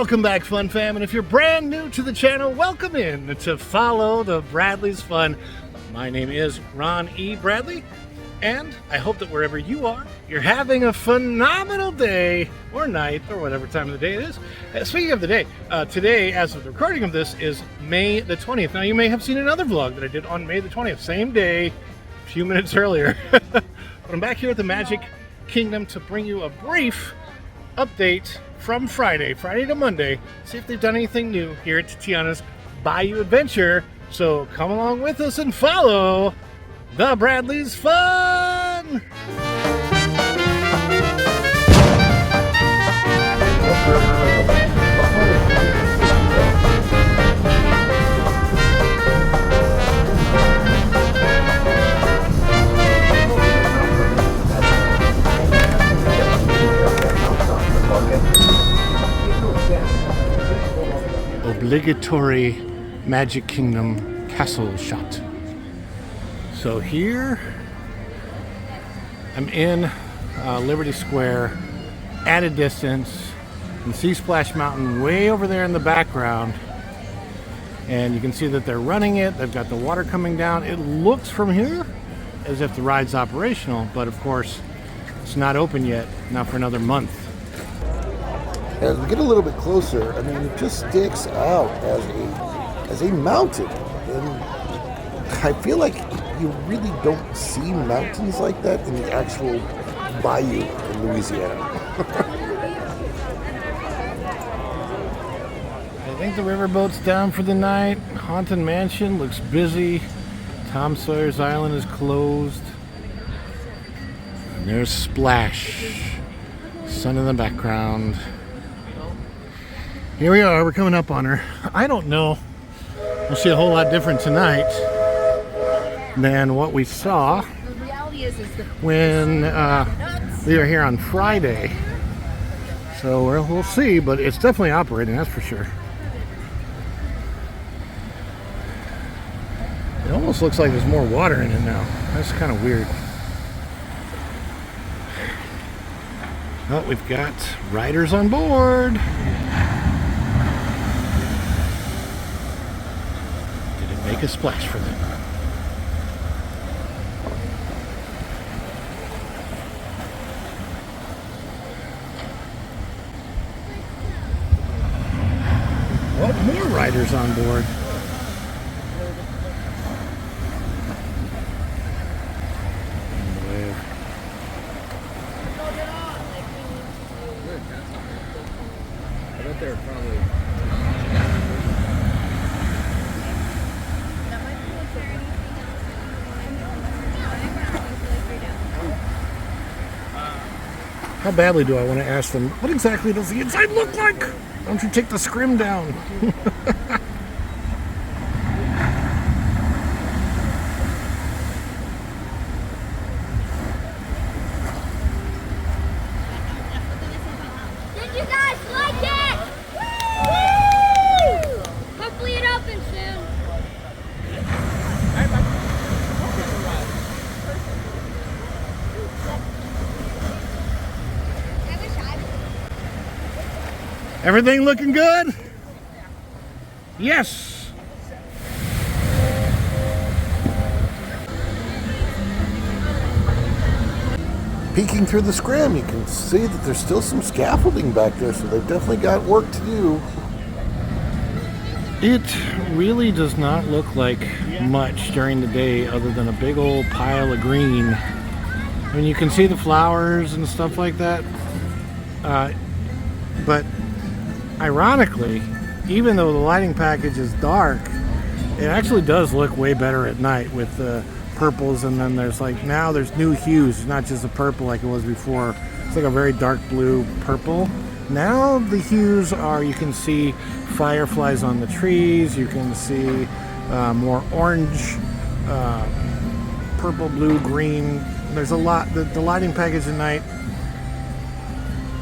Welcome back, Fun Fam, and if you're brand new to the channel, welcome in to Follow the Bradley's Fun. My name is Ron E. Bradley, and I hope that wherever you are, you're having a phenomenal day or night or whatever time of the day it is. Speaking of the day, today, as of the recording of this, is May the 20th. Now, you may have seen another vlog that I did on May the 20th, same day, a few minutes earlier. But I'm back here at the Magic Kingdom to bring you a brief update from Friday to Monday, see if they've done anything new here at Tiana's Bayou Adventure. So come along with us and follow the Bradley's Fun! Obligatory Magic Kingdom castle shot. So here I'm in Liberty Square at a distance. You can see Splash Mountain way over there in the background, and you can see that they're running it. They've got the water coming down. It looks from here as if the ride's operational, but of course it's not open yet, not for another month. As we get a little bit closer, I mean, it just sticks out as a mountain. And I feel like you really don't see mountains like that in the actual bayou in Louisiana. I think the riverboat's down for the night. Haunted Mansion looks busy. Tom Sawyer's Island is closed. And there's Splash. Sun in the background. Here we are, we're coming up on her. I don't know, we'll see a whole lot different tonight than what we saw when we were here on Friday. So we'll see, but it's definitely operating, that's for sure. It almost looks like there's more water in it now. That's kind of weird. Oh, we've got riders on board. Make a splash for them. Well, more riders on board. I bet they're probably. How badly do I want to ask them, what exactly does the inside look like? Don't you take the Scrim down? Did you guys like it? Woo! Hopefully it opens soon. Everything looking good? Yes. Peeking through the Scrim, you can see that there's still some scaffolding back there, so they've definitely got work to do. It really does not look like much during the day other than a big old pile of green. I mean, you can see the flowers and stuff like that. But ironically, even though the lighting package is dark, it actually does look way better at night with the purples, and then there's now there's new hues. It's not just a purple like it was before. It's like a very dark blue purple. Now the hues are, you can see fireflies on the trees, you can see more orange, purple, blue, green. There's a lot. The lighting package at night,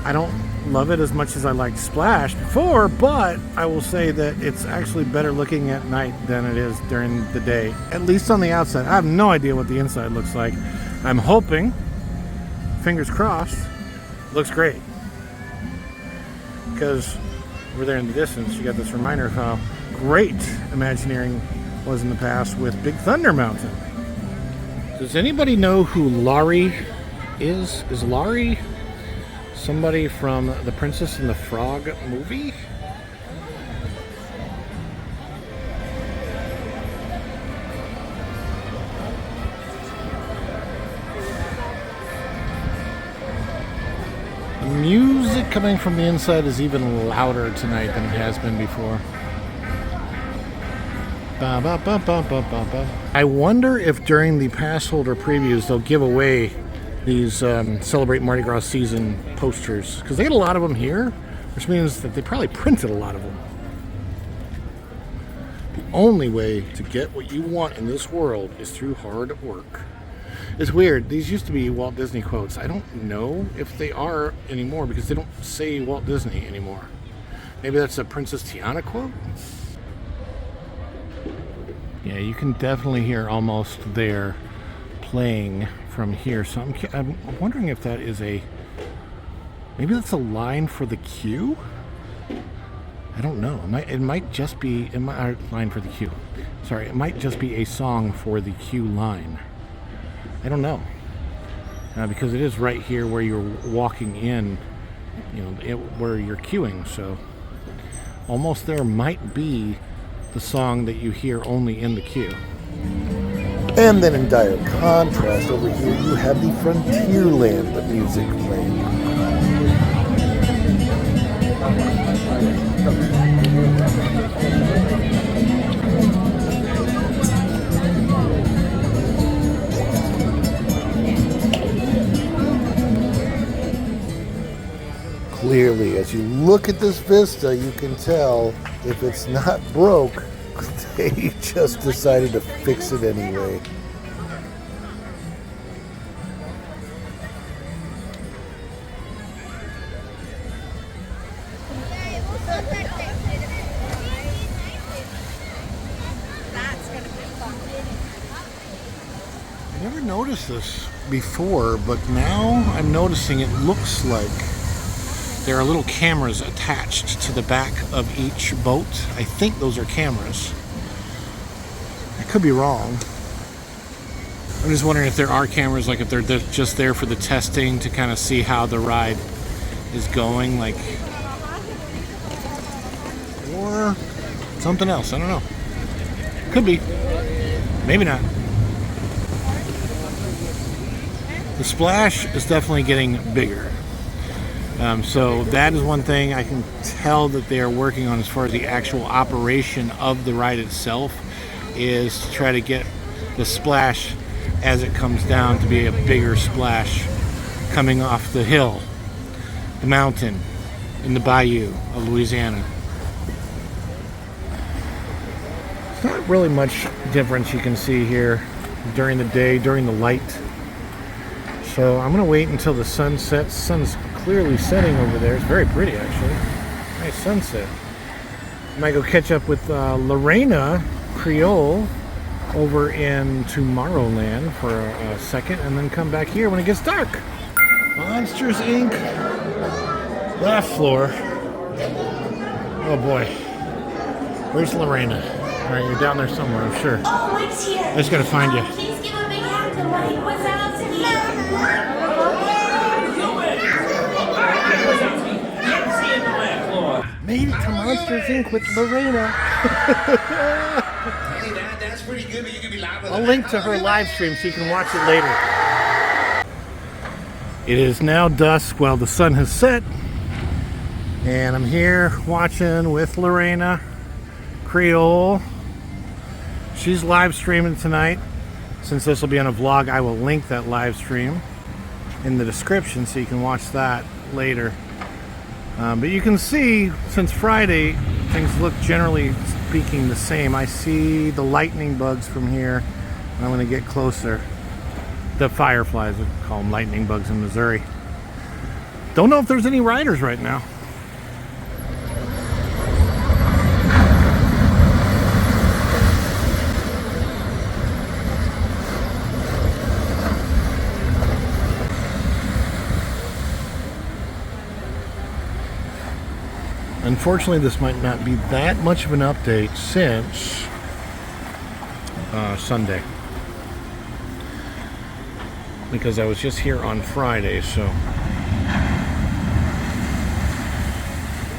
I don't love it as much as I liked Splash before, but I will say that it's actually better looking at night than it is during the day, at least on the outside. I have no idea what the inside looks like. I'm hoping, fingers crossed, looks great, because over there in the distance, you got this reminder of how great Imagineering was in the past with Big Thunder Mountain. Does anybody know who Laurie is? Is Laurie somebody from the Princess and the Frog movie? The music coming from the inside is even louder tonight than it has been before. Ba, ba, ba, ba, ba, ba, ba. I wonder if during the pass holder previews they'll give away these Celebrate Mardi Gras season posters, because they had a lot of them here, which means that they probably printed a lot of them. The only way to get what you want in this world is through hard work. It's weird. These used to be Walt Disney quotes. I don't know if they are anymore because they don't say Walt Disney anymore. Maybe that's a Princess Tiana quote? Yeah, you can definitely hear Almost There playing from here. So I'm wondering if that is maybe that's a line for the queue? I don't know. It might just be a line for the queue. Sorry, it might just be a song for the queue line. I don't know. Because it is right here where you're walking in, where you're queuing. So Almost There might be the song that you hear only in the queue. And then in dire contrast, over here you have the Frontierland music playing. Clearly, as you look at this vista, you can tell if it's not broke, they just decided to fix it anyway. I never noticed this before, but now I'm noticing it looks like there are little cameras attached to the back of each boat. I think those are cameras. I could be wrong. I'm just wondering if there are cameras, like if they're just there for the testing to kind of see how the ride is going, like, or something else. I don't know. Could be. Maybe not. The splash is definitely getting bigger. So that is one thing I can tell that they are working on as far as the actual operation of the ride itself, is to try to get the splash as it comes down to be a bigger splash coming off the hill, the mountain, in the Bayou of Louisiana. There's not really much difference you can see here during the day, during the light. So I'm going to wait until the sun sets. The sun's clearly setting over there. It's very pretty, actually. Nice sunset. I might go catch up with Reina Creole over in Tomorrowland for a second, and then come back here when it gets dark. Monsters Inc. Laugh floor. Oh boy. Where's Lorena? Alright, you're down there somewhere, I'm sure. Oh, it's here. I just gotta find you. Please give a big hand to Mike Wazowski. Made it to Monsters Inc. with Lorena. Hey, that's pretty good, but you can be louder. I'll link to her live stream so you can watch it later. It is now dusk while the sun has set, and I'm here watching with Lorena Creole. She's live streaming tonight. Since this will be on a vlog, I will link that live stream in the description so you can watch that later. But you can see, since Friday, things look generally speaking the same. I see the lightning bugs from here. I'm going to get closer. The fireflies, we call them lightning bugs in Missouri. Don't know if there's any riders right now. unfortunately, this might not be that much of an update since Sunday, because I was just here on Friday, so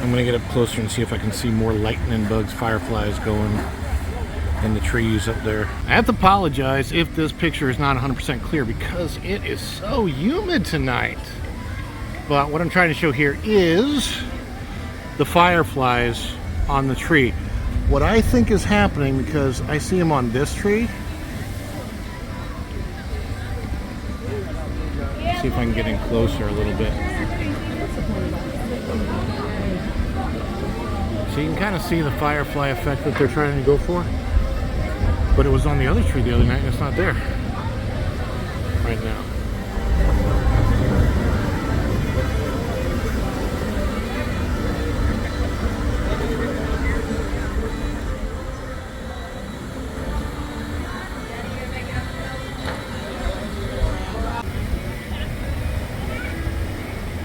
I'm going to get up closer and see if I can see more lightning bugs, fireflies going in the trees up there. I have to apologize if this picture is not 100% clear because it is so humid tonight. But what I'm trying to show here is the fireflies on the tree. What I think is happening, because I see them on this tree. See if I can get in closer a little bit. So you can kind of see the firefly effect that they're trying to go for. But it was on the other tree the other night and it's not there right now.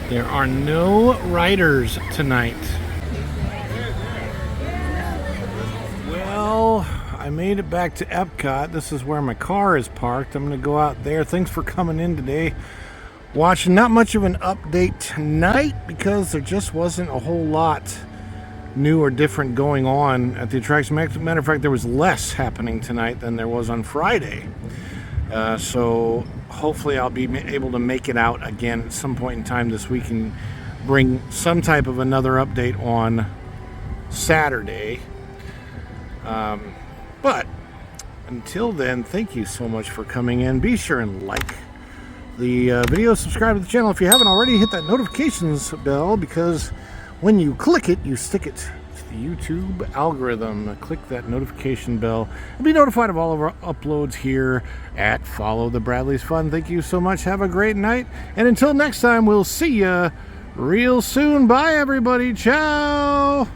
There are no riders tonight. Well, I made it back to Epcot. This is where my car is parked. I'm going to go out there. Thanks for coming in today. Watching not much of an update tonight because there just wasn't a whole lot new or different going on at the attraction. Matter of fact, there was less happening tonight than there was on Friday. So hopefully I'll be able to make it out again at some point in time this week and bring some type of another update on Saturday. But until then, thank you so much for coming in. Be sure and like the video, subscribe to the channel if you haven't already. Hit that notifications bell, because when you click it, you stick it to the YouTube algorithm. Click that notification bell and be notified of all of our uploads here at Follow the Bradley's Fun. Thank you so much. Have a great night. And until next time, we'll see ya real soon. Bye, everybody. Ciao.